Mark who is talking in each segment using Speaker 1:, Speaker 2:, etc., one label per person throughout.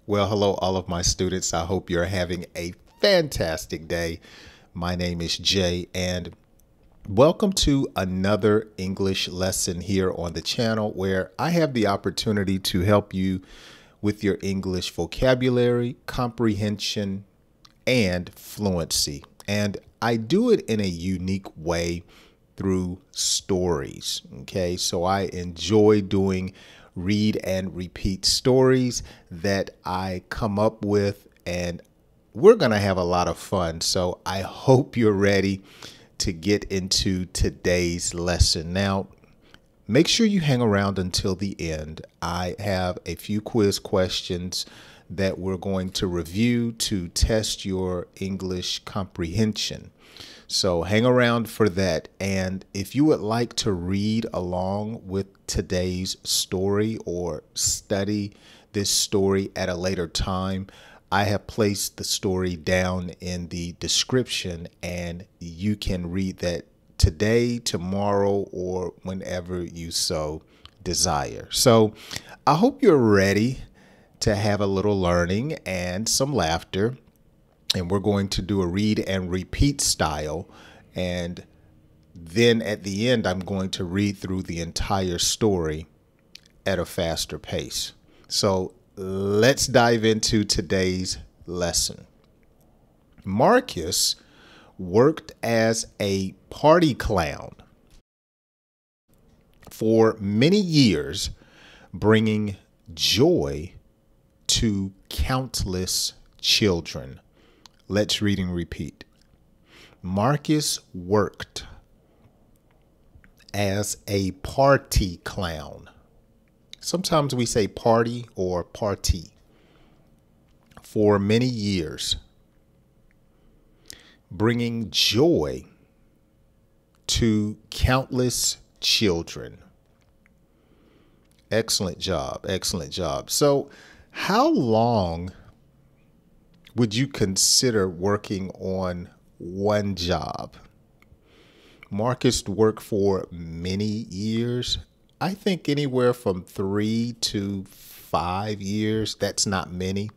Speaker 1: Well, hello, all of my students. I hope you're having a fantastic day. My name is Jay, and welcome to another English lesson here on the channel where I have the opportunity to help you with your English vocabulary, comprehension, and fluency. And I do it in a unique way through stories. Okay, so I enjoy doing read and repeat stories that I come up with, and we're going to have a lot of fun. So I hope you're ready to get into today's lesson. Now, make sure you hang around until the end. I have a few quiz questions that we're going to review to test your English comprehension. So hang around for that. And if you would like to read along with today's story or study this story at a later time, I have placed the story down in the description, and you can read that today, tomorrow, or whenever you so desire. So I hope you're ready to have a little learning and some laughter. And we're going to do a read and repeat style. And then at the end, I'm going to read through the entire story at a faster pace. So let's dive into today's lesson. Marcus worked as a party clown for many years, bringing joy to countless children. Let's read and repeat. Marcus worked as a party clown. Sometimes we say party or party. For many years, bringing joy to countless children. Excellent job. Excellent job. So, how long would you consider working on one job? Marcus worked for many years. I think anywhere from 3 to 5 years. That's not many,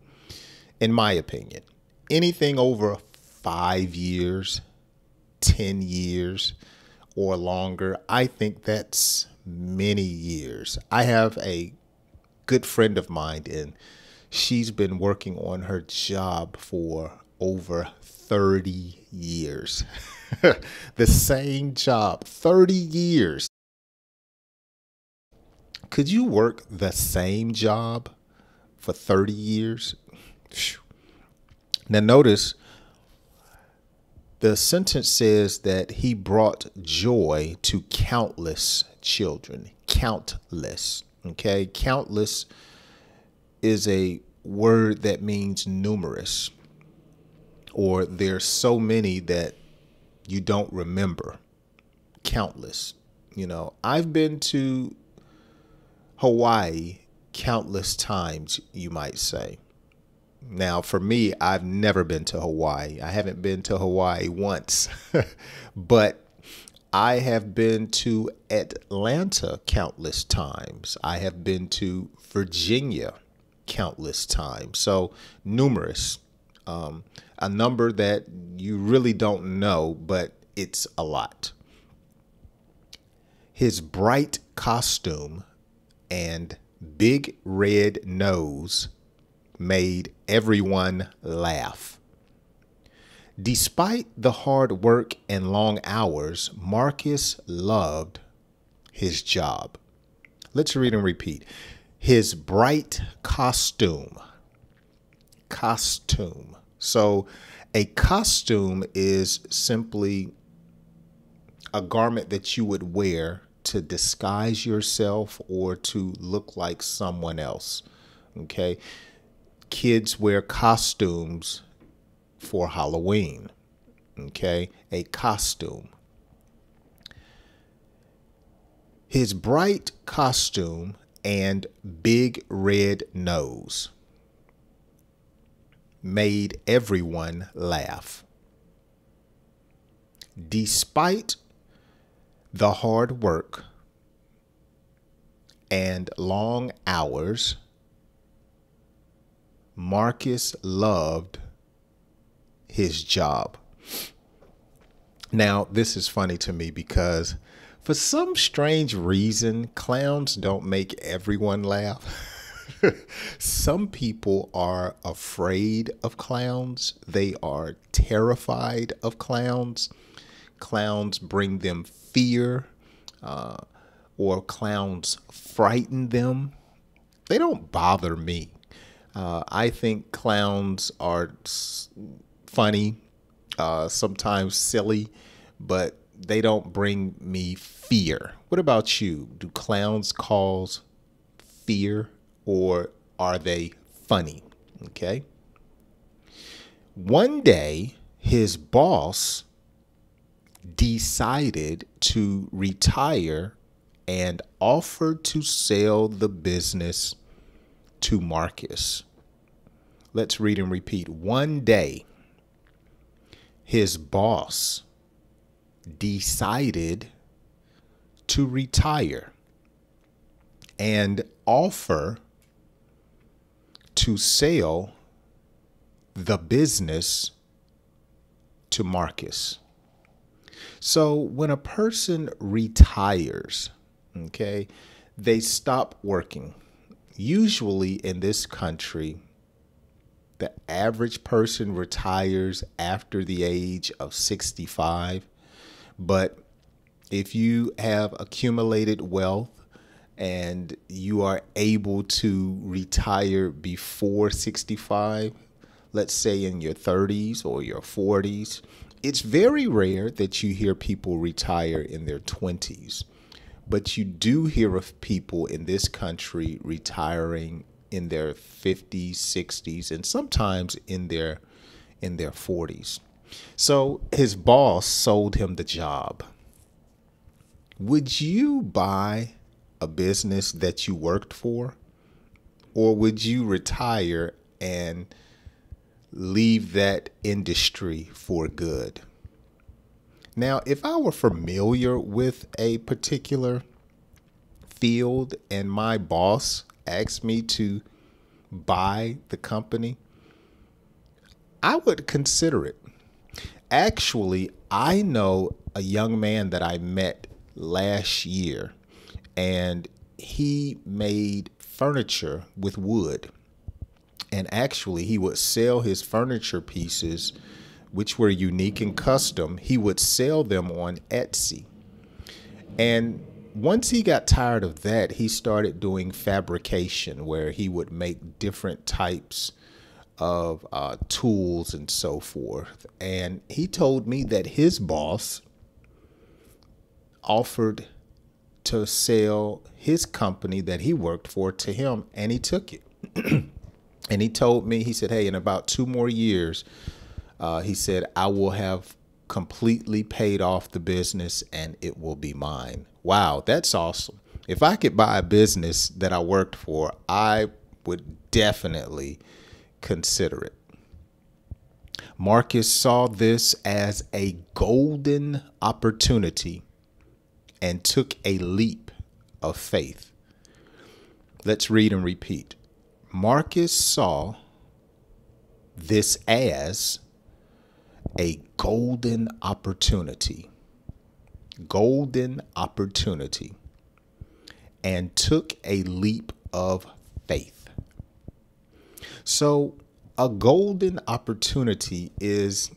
Speaker 1: in my opinion. Anything over 5 years, 10 years, or longer, I think that's many years. I have a good friend of mine, and she's been working on her job for over 30 years. The same job, 30 years. Could you work the same job for 30 years? Now notice the sentence says that he brought joy to countless children. Countless. Okay, countless is a word that means numerous, or there's so many that you don't remember. Countless. You know, I've been to Hawaii countless times, you might say. Now, for me, I've never been to Hawaii. I haven't been to Hawaii once, but I have been to Atlanta countless times. I have been to Virginia countless times. So numerous, a number that you really don't know, but it's a lot. His bright costume and big red nose made everyone laugh. Despite the hard work and long hours, Marcus loved his job. Let's read and repeat. His bright costume. Costume. So a costume is simply a garment that you would wear to disguise yourself or to look like someone else. Okay. Kids wear costumes for Halloween. Okay. A costume. His bright costume and big red nose made everyone laugh. Despite the hard work and long hours, Marcus loved his job. Now, this is funny to me because for some strange reason, clowns don't make everyone laugh. Some people are afraid of clowns. They are terrified of clowns. Clowns bring them fear, or clowns frighten them. They don't bother me. I think clowns are funny, sometimes silly, but they don't bring me fear. What about you? Do clowns cause fear, or are they funny? Okay. One day, his boss decided to retire and offered to sell the business to Marcus. Let's read and repeat. One day, his boss decided to retire and offer to sell the business to Marcus. So when a person retires, okay, they stop working. Usually in this country, the average person retires after the age of 65. But if you have accumulated wealth and you are able to retire before 65, let's say in your 30s or your 40s, it's very rare that you hear people retire in their 20s. But you do hear of people in this country retiring in their 50s, 60s, and sometimes in their 40s. So his boss sold him the job. Would you buy a business that you worked for, or would you retire and leave that industry for good? Now, if I were familiar with a particular field and my boss asked me to buy the company, I would consider it. Actually, I know a young man that I met last year, and he made furniture with wood. And actually, he would sell his furniture pieces, which were unique and custom. He would sell them on Etsy. And once he got tired of that, he started doing fabrication, where he would make different types of tools and so forth. And he told me that his boss offered to sell his company that he worked for to him, and he took it. And he told me, he said, hey, in about 2 more years, he said, I will have completely paid off the business and it will be mine. Wow, that's awesome. If I could buy a business that I worked for, I would definitely consider it. Marcus saw this as a golden opportunity and took a leap of faith. Let's read and repeat. Marcus saw this as a golden opportunity, and took a leap of faith. So a golden opportunity is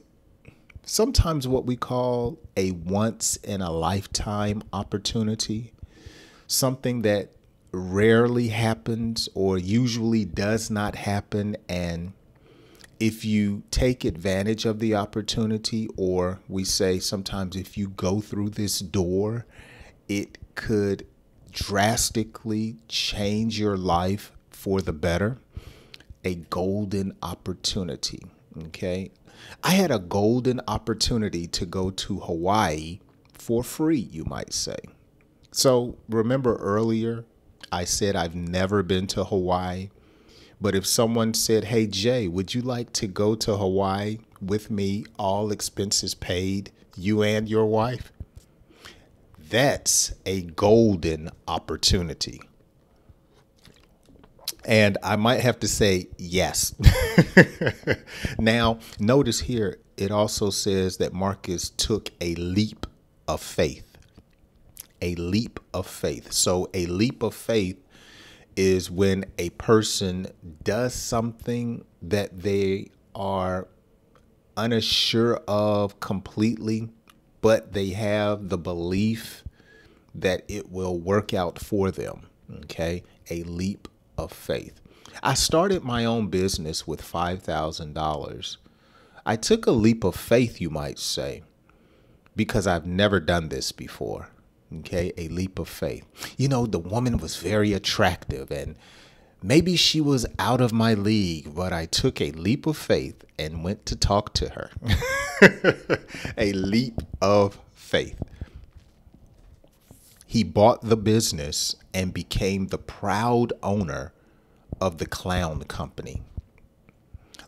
Speaker 1: sometimes what we call a once in a lifetime opportunity, something that rarely happens or usually does not happen. And if you take advantage of the opportunity, or we say sometimes if you go through this door, it could drastically change your life for the better. A golden opportunity. Okay. I had a golden opportunity to go to Hawaii for free, you might say. So remember earlier, I said I've never been to Hawaii. But if someone said, hey, Jay, would you like to go to Hawaii with me, all expenses paid, you and your wife? That's a golden opportunity. And I might have to say yes. Now, notice here, it also says that Marcus took a leap of faith. A leap of faith. So a leap of faith is when a person does something that they are unsure of completely, but they have the belief that it will work out for them. Okay. A leap of faith. I started my own business with $5,000. I took a leap of faith, you might say, because I've never done this before. Okay. A leap of faith. You know, the woman was very attractive and maybe she was out of my league, but I took a leap of faith and went to talk to her. A leap of faith. He bought the business and became the proud owner of the clown company.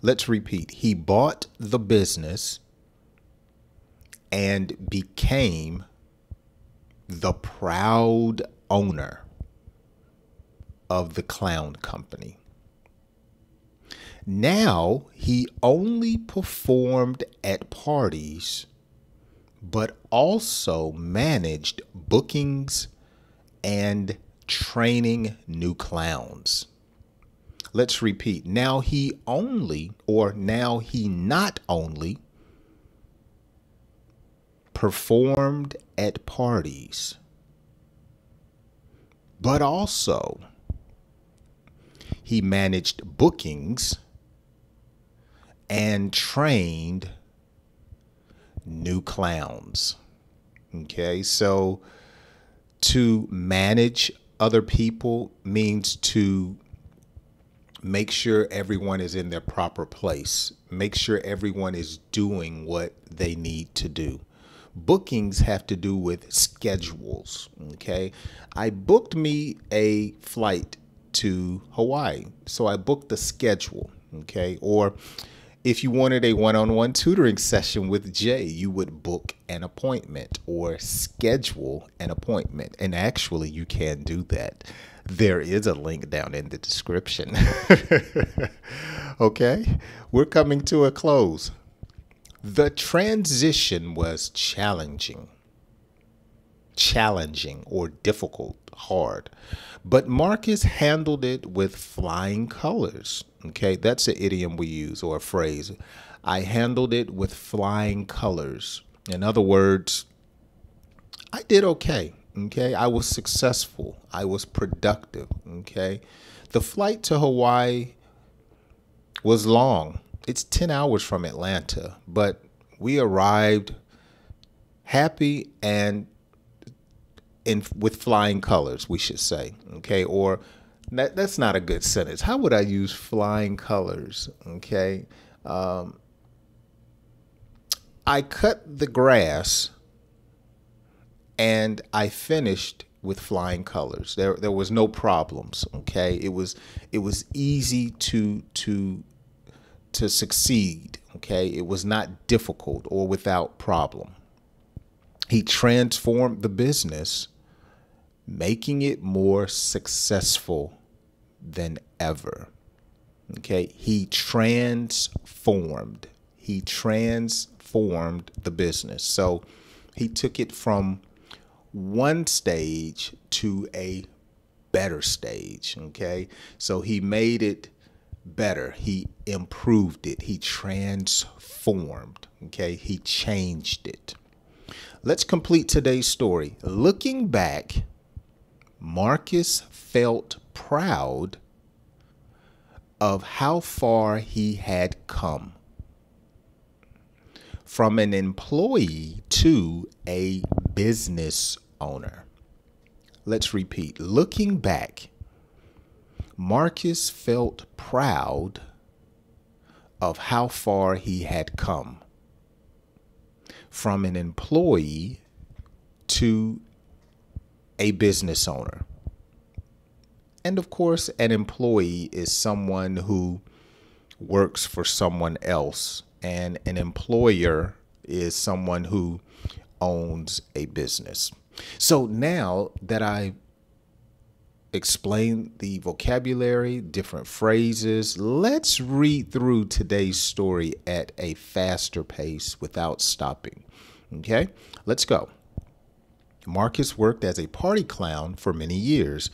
Speaker 1: Let's repeat. He bought the business and became the proud owner of the clown company. Now he only performed at parties, but also managed bookings and training new clowns. Let's repeat. Now he not only performed at parties, but also he managed bookings and trained new clowns. Okay, so to manage other people means to make sure everyone is in their proper place. Make sure everyone is doing what they need to do. Bookings have to do with schedules. Okay, I booked me a flight to Hawaii, so I booked the schedule. Okay, or if you wanted a one-on-one tutoring session with Jay, you would book an appointment or schedule an appointment. And actually, you can do that. There is a link down in the description. Okay, we're coming to a close. The transition was challenging or difficult, hard. But Marcus handled it with flying colors. Okay, that's an idiom we use, or a phrase. I handled it with flying colors. In other words, I did okay. Okay, I was successful. I was productive. Okay, the flight to Hawaii was long. It's 10 hours from Atlanta, but we arrived happy and with flying colors, we should say. Okay, or that's not a good sentence. How would I use flying colors? Okay, I cut the grass and I finished with flying colors. There was no problems. Okay, it was easy to succeed. Okay, it was not difficult or without problem. He transformed the business, making it more successful than ever. Okay, he transformed the business. So he took it from one stage to a better stage. Okay, so he made it better. He improved it. He transformed. Okay, he changed it. Let's complete today's story. Looking back, Marcus felt proud of how far he had come. From an employee to a business owner. Let's repeat. Looking back, Marcus felt proud of how far he had come. From an employee to a business owner. And of course, an employee is someone who works for someone else, and an employer is someone who owns a business. So now that I explain the vocabulary, different phrases. Let's read through today's story at a faster pace without stopping. Okay, let's go. Marcus worked as a party clown for many years,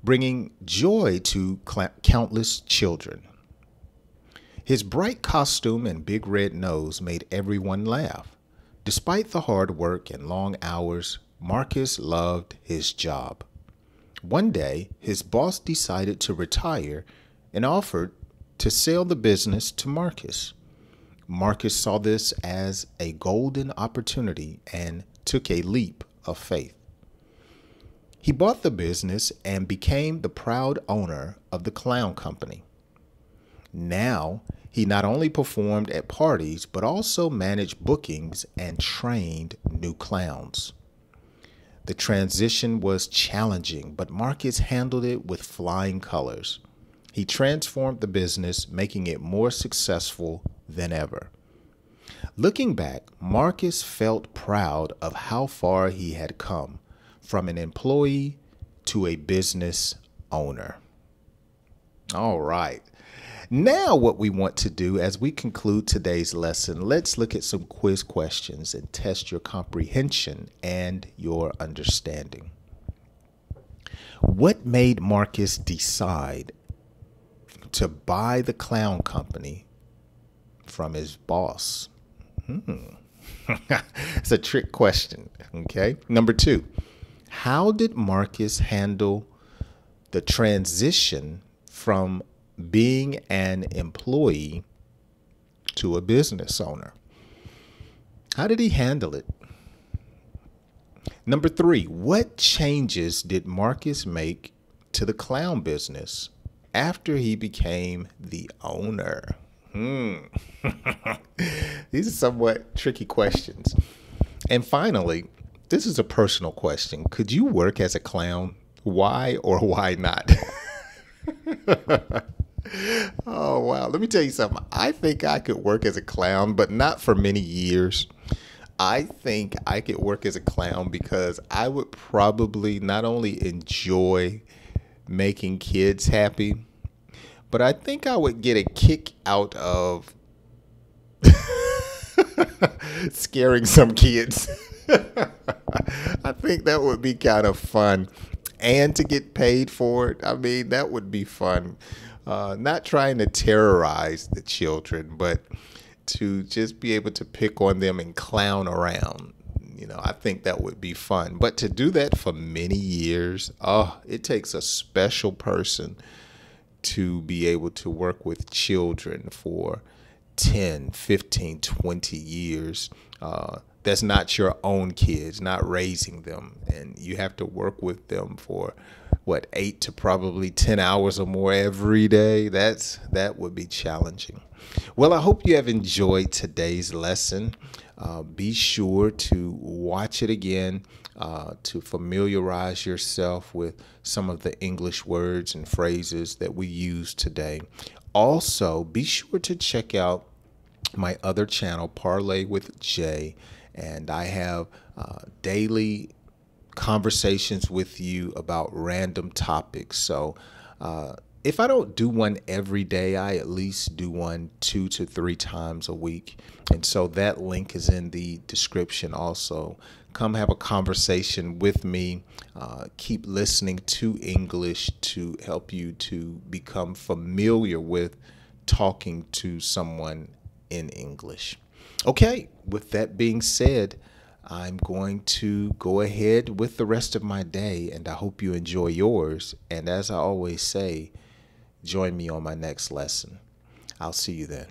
Speaker 1: bringing joy to countless children. His bright costume and big red nose made everyone laugh. Despite the hard work and long hours, Marcus loved his job. One day, his boss decided to retire and offered to sell the business to Marcus. Marcus saw this as a golden opportunity and took a leap of faith. He bought the business and became the proud owner of the clown company. Now, he not only performed at parties, but also managed bookings and trained new clowns. The transition was challenging, but Marcus handled it with flying colors. He transformed the business, making it more successful than ever. Looking back, Marcus felt proud of how far he had come, from an employee to a business owner. All right. Now what we want to do as we conclude today's lesson, let's look at some quiz questions and test your comprehension and your understanding. What made Marcus decide to buy the clown company from his boss? It's a trick question, okay? Number 2, how did Marcus handle the transition from being an employee to a business owner? How did he handle it? Number 3, what changes did Marcus make to the clown business after he became the owner? These are somewhat tricky questions. And finally, this is a personal question. Could you work as a clown? Why or why not? Oh, wow. Let me tell you something. I think I could work as a clown, but not for many years. I think I could work as a clown because I would probably not only enjoy making kids happy, but I think I would get a kick out of scaring some kids. I think that would be kind of fun. And to get paid for it, I mean, that would be fun. Not trying to terrorize the children, but to just be able to pick on them and clown around. You know, I think that would be fun. But to do that for many years, it takes a special person to be able to work with children for 10, 15, 20 years. That's not your own kids, not raising them. And you have to work with them for, 8 to probably 10 hours or more every day. That would be challenging. Well, I hope you have enjoyed today's lesson. Be sure to watch it again to familiarize yourself with some of the English words and phrases that we use today. Also, be sure to check out my other channel, Parlay with Jay, and I have daily conversations with you about random topics. So if I don't do one every day, I at least do one 2 to 3 times a week. And so that link is in the description also. Come have a conversation with me. Keep listening to English to help you to become familiar with talking to someone in English. Okay, with that being said, I'm going to go ahead with the rest of my day, and I hope you enjoy yours. And as I always say, join me on my next lesson. I'll see you then.